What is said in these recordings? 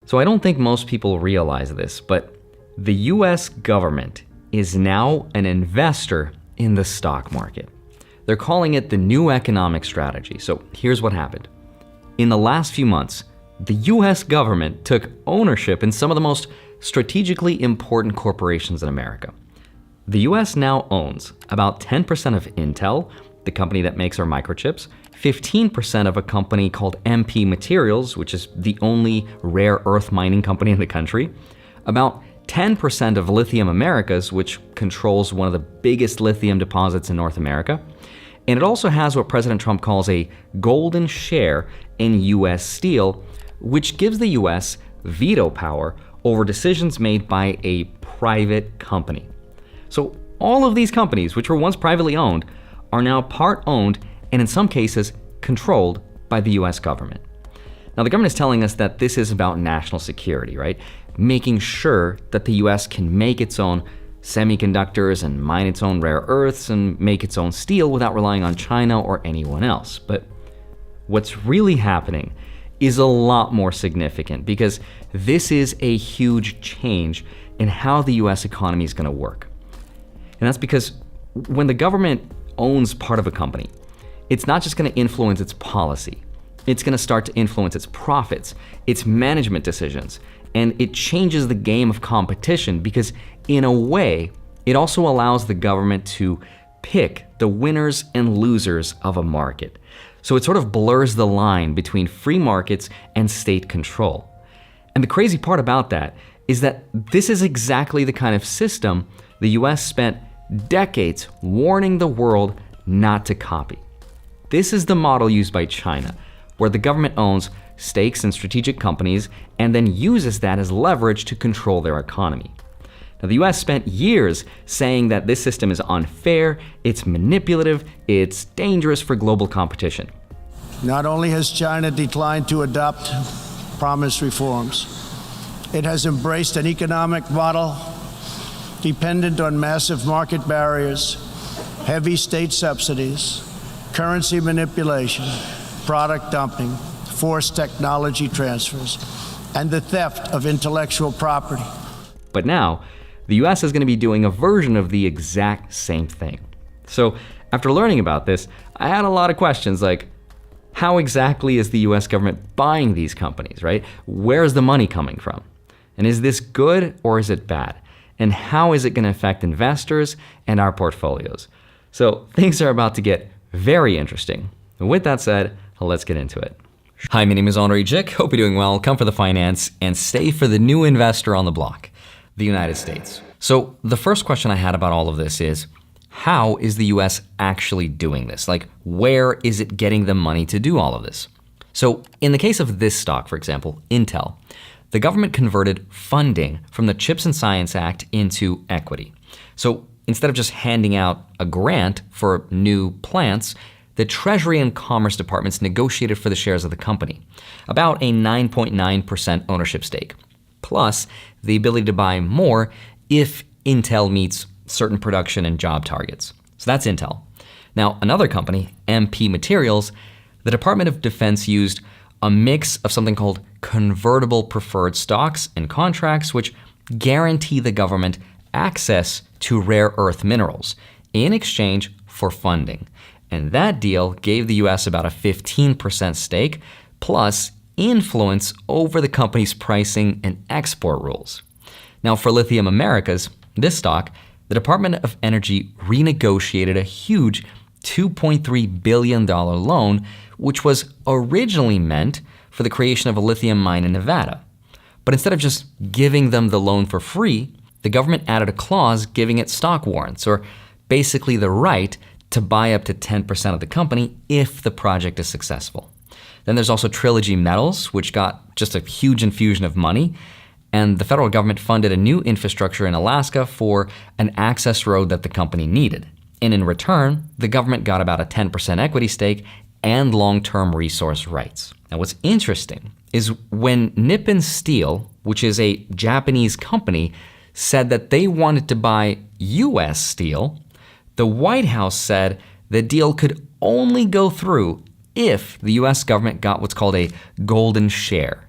So I don't think most people realize this, but the US government is now an investor in the stock market. They're calling it the new economic strategy. So here's what happened. In the last few months, the US government took ownership in some of the most strategically important corporations in America. The US now owns about 10% of Intel, the company that makes our microchips, 15% of a company called MP Materials, which is the only rare earth mining company in the country, about 10% of Lithium Americas, which controls one of the biggest lithium deposits in North America, and it also has what President Trump calls a golden share in US Steel, which gives the US veto power over decisions made by a private company. So all of these companies, which were once privately owned, are now part owned and in some cases controlled by the US government. Now the government is telling us that this is about national security, right? Making sure that the US can make its own semiconductors and mine its own rare earths and make its own steel without relying on China or anyone else. But what's really happening is a lot more significant because this is a huge change in how the US economy is going to work. And that's because when the government owns part of a company, it's not just going to influence its policy. It's going to start to influence its profits, its management decisions, and it changes the game of competition because in a way, it also allows the government to pick the winners and losers of a market. So it sort of blurs the line between free markets and state control. And the crazy part about that is that this is exactly the kind of system the US spent decades warning the world not to copy. This is the model used by China, where the government owns stakes in strategic companies and then uses that as leverage to control their economy. Now, the US spent years saying that this system is unfair, it's manipulative, it's dangerous for global competition. Not only has China declined to adopt promised reforms, it has embraced an economic model dependent on massive market barriers, heavy state subsidies, currency manipulation, product dumping, forced technology transfers, and the theft of intellectual property. But now, the US is going to be doing a version of the exact same thing. So after learning about this, I had a lot of questions like, how exactly is the US government buying these companies, right? Where's the money coming from? And is this good or is it bad? And how is it going to affect investors and our portfolios? So things are about to get very interesting. And with that said, let's get into it. Hi, my name is Andrei Jikh. Hope you're doing well. Come for the finance and stay for the new investor on the block, the United States. So the first question I had about all of this is, how is the US actually doing this? Like, where is it getting the money to do all of this? So in the case of this stock, for example, Intel, the government converted funding from the CHIPS and Science Act into equity. So instead of just handing out a grant for new plants, the Treasury and Commerce departments negotiated for the shares of the company, about a 9.9% ownership stake, plus the ability to buy more if Intel meets certain production and job targets. So that's Intel. Now, another company, MP Materials, the Department of Defense used a mix of something called convertible preferred stocks and contracts, which guarantee the government access to rare earth minerals in exchange for funding. And that deal gave the US about a 15% stake, plus influence over the company's pricing and export rules. Now, for Lithium Americas, this stock, the Department of Energy renegotiated a huge $2.3 billion loan, which was originally meant for the creation of a lithium mine in Nevada. But instead of just giving them the loan for free, the government added a clause giving it stock warrants, or basically the right to buy up to 10% of the company if the project is successful. Then there's also Trilogy Metals, which got just a huge infusion of money, and the federal government funded a new infrastructure in Alaska for an access road that the company needed. And in return, the government got about a 10% equity stake and long-term resource rights. Now, what's interesting is when Nippon Steel, which is a Japanese company, said that they wanted to buy US steel, the White House said the deal could only go through if the US government got what's called a golden share.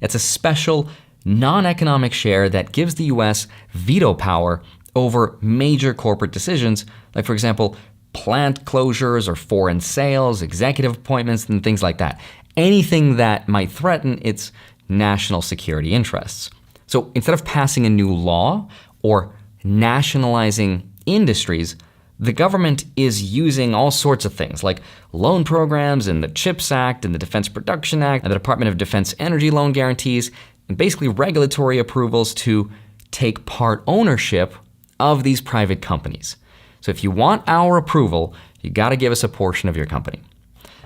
It's a special, non-economic share that gives the US veto power over major corporate decisions, like, for example, plant closures or foreign sales, executive appointments, and things like that. Anything that might threaten its national security interests. So instead of passing a new law or nationalizing industries, the government is using all sorts of things like loan programs and the CHIPS Act and the Defense Production Act and the Department of Defense energy loan guarantees, and basically regulatory approvals to take part ownership of these private companies. So if you want our approval, you got to give us a portion of your company.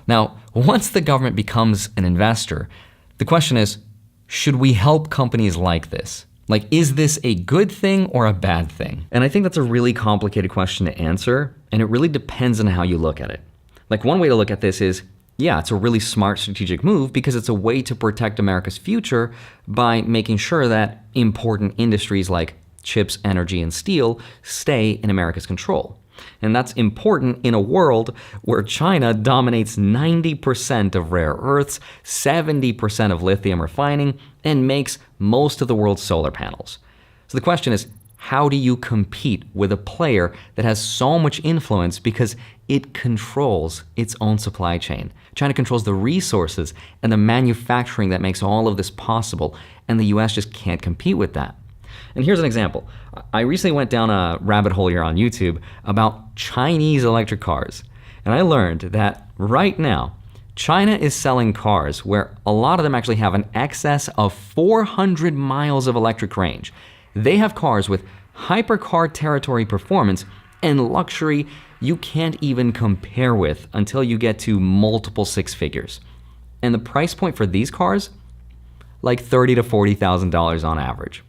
Now, once the government becomes an investor, the question is, should we help companies like this? Like, is this a good thing or a bad thing? And I think that's a really complicated question to answer, and it really depends on how you look at it. Like, one way to look at this is, yeah, it's a really smart strategic move because it's a way to protect America's future by making sure that important industries like chips, energy, and steel stay in America's control. And that's important in a world where China dominates 90% of rare earths, 70% of lithium refining, and makes most of the world's solar panels. So the question is, how do you compete with a player that has so much influence because it controls its own supply chain? China controls the resources and the manufacturing that makes all of this possible, and the US just can't compete with that. And here's an example. I recently went down a rabbit hole here on YouTube about Chinese electric cars. And I learned that right now, China is selling cars where a lot of them actually have an excess of 400 miles of electric range. They have cars with hypercar territory performance and luxury you can't even compare with until you get to multiple six figures. And the price point for these cars, like $30,000 to $40,000 on average.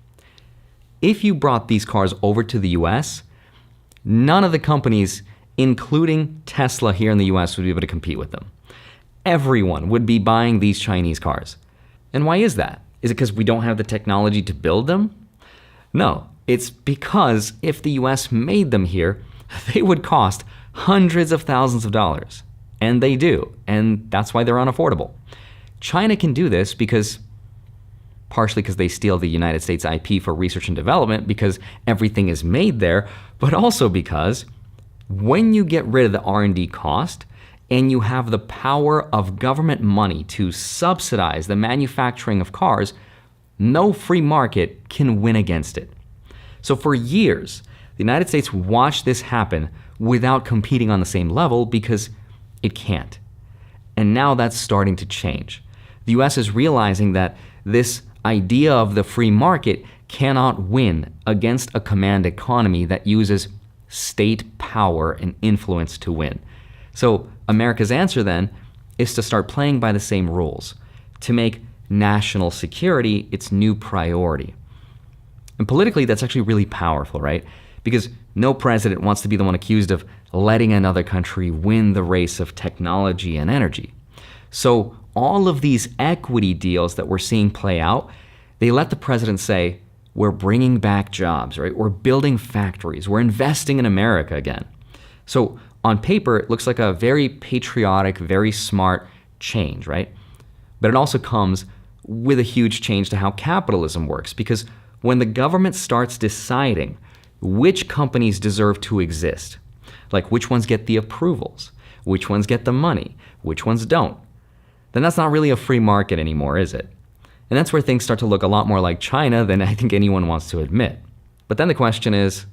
If you brought these cars over to the US, none of the companies, including Tesla here in the US, would be able to compete with them. Everyone would be buying these Chinese cars. And why is that? Is it because we don't have the technology to build them? No, it's because if the US made them here, they would cost hundreds of thousands of dollars. And they do, and that's why they're unaffordable. China can do this partially because they steal the United States IP for research and development because everything is made there, but also because when you get rid of the R&D cost and you have the power of government money to subsidize the manufacturing of cars, no free market can win against it. So for years, the United States watched this happen without competing on the same level because it can't. And now that's starting to change. The US is realizing that this idea of the free market cannot win against a command economy that uses state power and influence to win. So America's answer then is to start playing by the same rules, to make national security its new priority. And politically, that's actually really powerful, right? Because no president wants to be the one accused of letting another country win the race of technology and energy. So all of these equity deals that we're seeing play out, they let the president say, we're bringing back jobs, right? We're building factories. We're investing in America again. So on paper, it looks like a very patriotic, very smart change, right? But it also comes with a huge change to how capitalism works, because when the government starts deciding which companies deserve to exist, like which ones get the approvals, which ones get the money, which ones don't, then that's not really a free market anymore, is it? And that's where things start to look a lot more like China than I think anyone wants to admit. But then the question is,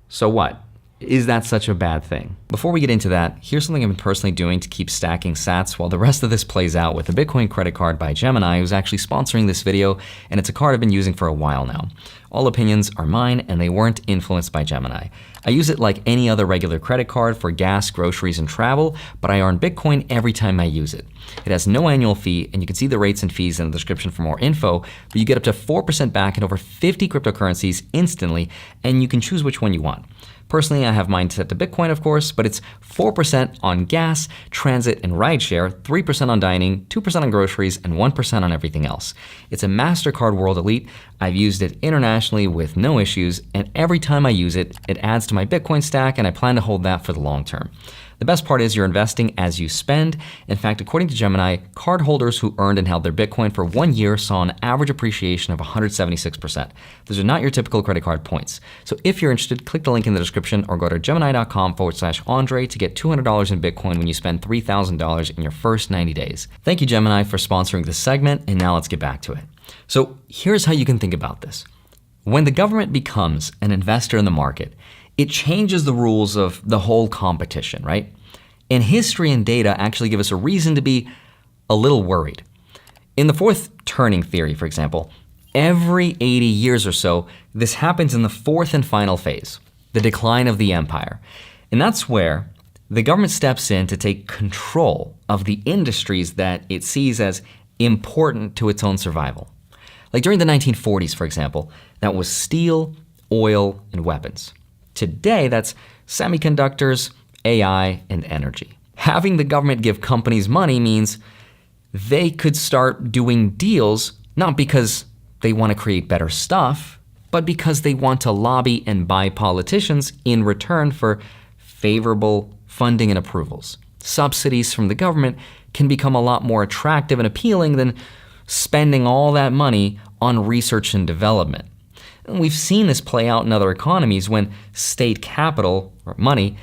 so what? Is that such a bad thing? Before we get into that, here's something I've been personally doing to keep stacking sats while the rest of this plays out with a Bitcoin credit card by Gemini, who's actually sponsoring this video, and it's a card I've been using for a while now. All opinions are mine, and they weren't influenced by Gemini. I use it like any other regular credit card for gas, groceries, and travel, but I earn Bitcoin every time I use it. It has no annual fee, and you can see the rates and fees in the description for more info, but you get up to 4% back in over 50 cryptocurrencies instantly, and you can choose which one you want. Personally, I have mine set to Bitcoin, of course, but it's 4% on gas, transit, and rideshare, 3% on dining, 2% on groceries, and 1% on everything else. It's a MasterCard World Elite. I've used it internationally with no issues, and every time I use it, it adds to my Bitcoin stack, and I plan to hold that for the long term. The The best part is you're investing as you spend. In fact, according to Gemini, cardholders who earned and held their Bitcoin for 1 year saw an average appreciation of 176%. Those are not your typical credit card points. So if you're interested, click the link in the description or go to gemini.com/Andrei to get $200 in Bitcoin when you spend $3,000 in your first 90 days. Thank you, Gemini, for sponsoring this segment, and now let's get back to it. So here's how you can think about this. When the government becomes an investor in the market, it changes the rules of the whole competition, right? And history and data actually give us a reason to be a little worried. In the fourth turning theory, for example, every 80 years or so, this happens in the fourth and final phase, the decline of the empire. And that's where the government steps in to take control of the industries that it sees as important to its own survival. Like during the 1940s, for example, that was steel, oil, and weapons. Today, that's semiconductors, AI, and energy. Having the government give companies money means they could start doing deals not because they want to create better stuff, but because they want to lobby and buy politicians in return for favorable funding and approvals. Subsidies from the government can become a lot more attractive and appealing than spending all that money on research and development. And we've seen this play out in other economies when state capital, or money,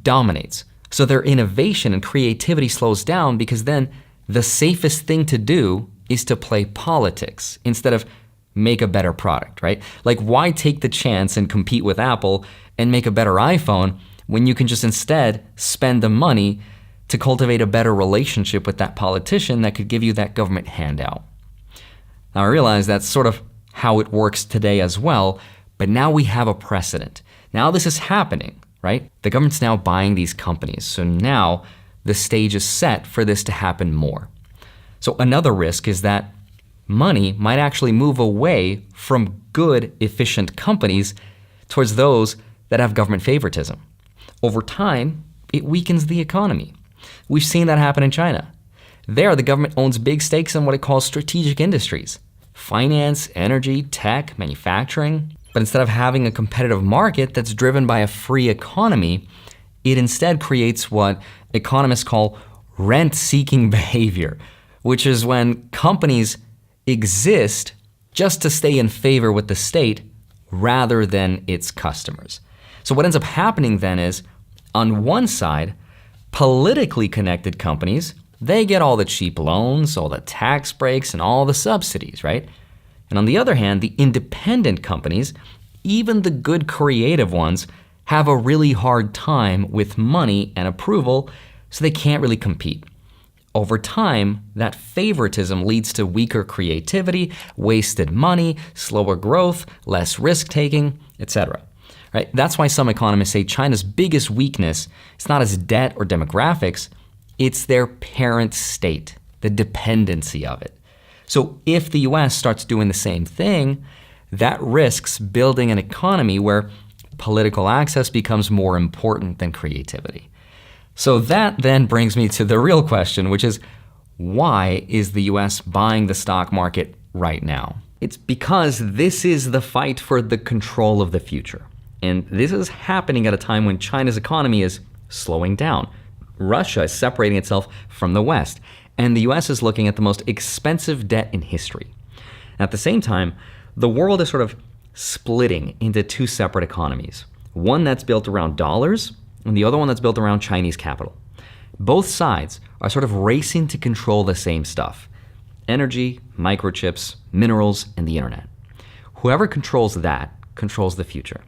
dominates. So their innovation and creativity slows down because then the safest thing to do is to play politics instead of make a better product, right? Like, why take the chance and compete with Apple and make a better iPhone when you can just instead spend the money to cultivate a better relationship with that politician that could give you that government handout? Now, I realize that's sort of how it works today as well, but now we have a precedent. Now this is happening, right? The government's now buying these companies, so now the stage is set for this to happen more. So another risk is that money might actually move away from good, efficient companies towards those that have government favoritism. Over time, it weakens the economy. We've seen that happen in China. There, the government owns big stakes in what it calls strategic industries: finance, energy, tech, manufacturing. But instead of having a competitive market that's driven by a free economy, it instead creates what economists call rent-seeking behavior, which is when companies exist just to stay in favor with the state rather than its customers. So what ends up happening then is, on one side, politically connected companies, they get all the cheap loans, all the tax breaks, and all the subsidies, right? And on the other hand, the independent companies, even the good creative ones, have a really hard time with money and approval, so they can't really compete. Over time, that favoritism leads to weaker creativity, wasted money, slower growth, less risk-taking, etc. Right? That's why some economists say China's biggest weakness is not its debt or demographics, it's their parent state, the dependency of it. So if the US starts doing the same thing, that risks building an economy where political access becomes more important than creativity. So that then brings me to the real question, which is, why is the US buying the stock market right now? It's because this is the fight for the control of the future. And this is happening at a time when China's economy is slowing down. Russia is separating itself from the West, and the US is looking at the most expensive debt in history. At the same time, the world is sort of splitting into two separate economies. One that's built around dollars, and the other one that's built around Chinese capital. Both sides are sort of racing to control the same stuff: energy, microchips, minerals, and the internet. Whoever controls that controls the future.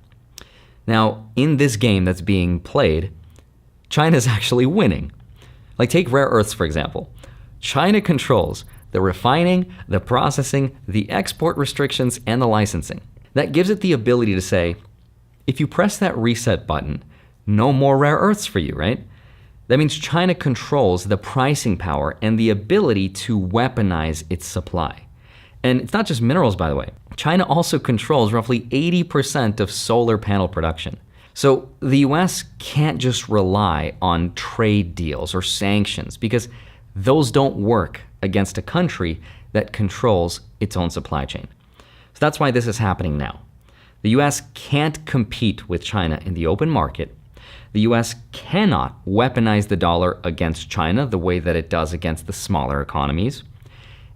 Now, in this game that's being played, China's actually winning. Like, take rare earths, for example. China controls the refining, the processing, the export restrictions, and the licensing. That gives it the ability to say, if you press that reset button, no more rare earths for you, right? That means China controls the pricing power and the ability to weaponize its supply. And it's not just minerals, by the way. China also controls roughly 80% of solar panel production. So the US can't just rely on trade deals or sanctions, because those don't work against a country that controls its own supply chain. So that's why this is happening now. The US can't compete with China in the open market, The US cannot weaponize the dollar against China the way that it does against the smaller economies.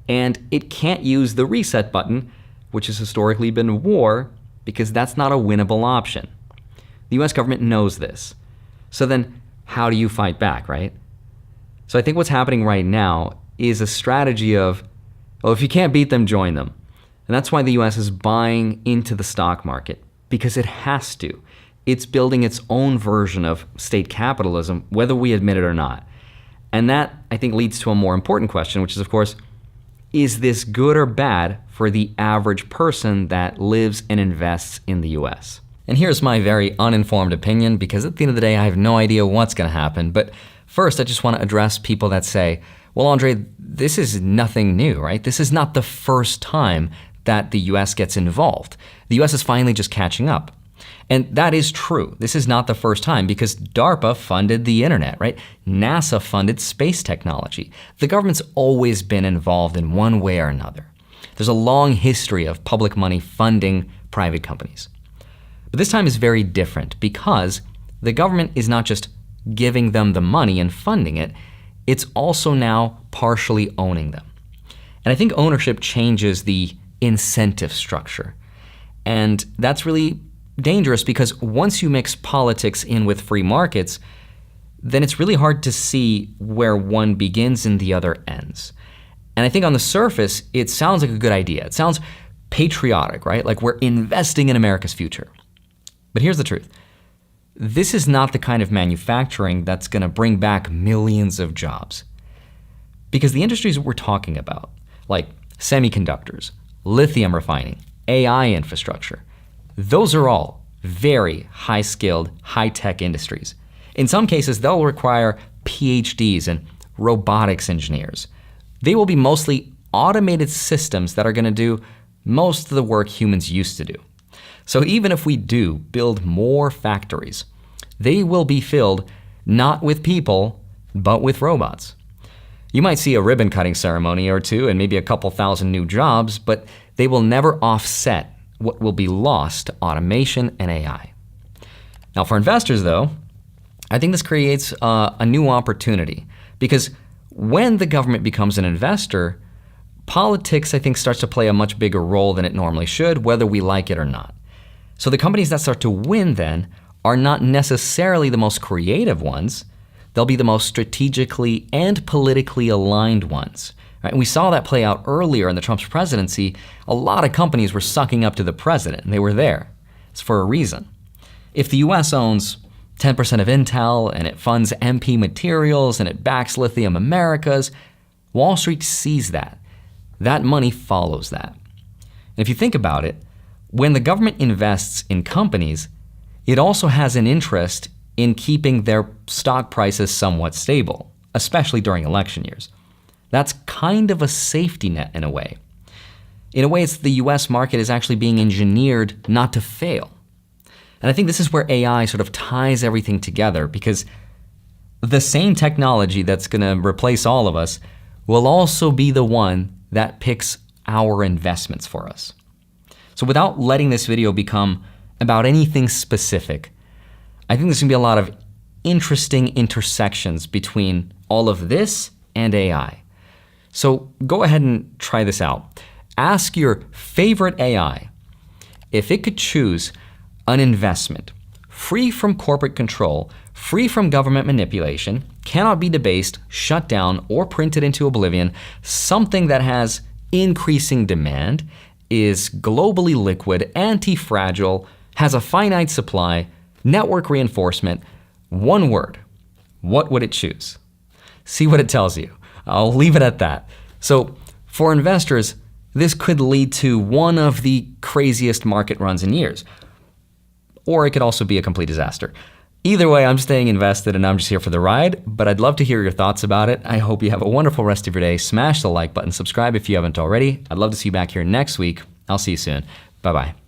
And it can't use the reset button, which has historically been war, because that's not a winnable option. The US government knows this. So then how do you fight back, right? So I think what's happening right now is a strategy of, well, if you can't beat them, join them. And that's why the US is buying into the stock market, because it has to. It's building its own version of state capitalism, whether we admit it or not. And that, I think, leads to a more important question, which is, of course, is this good or bad for the average person that lives and invests in the US? And here's my very uninformed opinion, because at the end of the day, I have no idea what's going to happen. But first, I just want to address people that say, well, Andrei, this is nothing new, right? This is not the first time that the US gets involved. The US is finally just catching up. And that is true. This is not the first time, because DARPA funded the internet, right? NASA funded space technology. The government's always been involved in one way or another. There's a long history of public money funding private companies. But this time is very different, because the government is not just giving them the money and funding it, it's also now partially owning them. And I think ownership changes the incentive structure. And that's really dangerous, because once you mix politics in with free markets, then it's really hard to see where one begins and the other ends. And I think on the surface, it sounds like a good idea. It sounds patriotic, right? Like we're investing in America's future. But here's the truth. This is not the kind of manufacturing that's going to bring back millions of jobs. Because the industries we're talking about, like semiconductors, lithium refining, AI infrastructure, those are all very high-skilled, high-tech industries. In some cases, they'll require PhDs and robotics engineers. They will be mostly automated systems that are going to do most of the work humans used to do. So even if we do build more factories, they will be filled not with people, but with robots. You might see a ribbon-cutting ceremony or two and maybe a couple thousand new jobs, but they will never offset what will be lost to automation and AI. Now for investors though, I think this creates a new opportunity, because when the government becomes an investor, politics, I think, starts to play a much bigger role than it normally should, whether we like it or not. So the companies that start to win then are not necessarily the most creative ones. They'll be the most strategically and politically aligned ones. Right? And we saw that play out earlier in the Trump's presidency. A lot of companies were sucking up to the president, and they were there. It's for a reason. If the US owns 10% of Intel, and it funds MP Materials, and it backs Lithium Americas, Wall Street sees that. That money follows that. And if you think about it, when the government invests in companies, it also has an interest in keeping their stock prices somewhat stable, especially during election years. That's kind of a safety net in a way. In a way, it's the US market is actually being engineered not to fail. And I think this is where AI sort of ties everything together, because the same technology that's going to replace all of us will also be the one that picks our investments for us. So without letting this video become about anything specific, I think there's going to be a lot of interesting intersections between all of this and AI. So go ahead and try this out. Ask your favorite AI if it could choose an investment free from corporate control, free from government manipulation, cannot be debased, shut down, or printed into oblivion, something that has increasing demand, is globally liquid, anti-fragile, has a finite supply, network reinforcement. One word. What would it choose? See what it tells you. I'll leave it at that. So for investors, this could lead to one of the craziest market runs in years. Or it could also be a complete disaster. Either way, I'm staying invested and I'm just here for the ride, but I'd love to hear your thoughts about it. I hope you have a wonderful rest of your day. Smash the like button, subscribe if you haven't already. I'd love to see you back here next week. I'll see you soon. Bye-bye.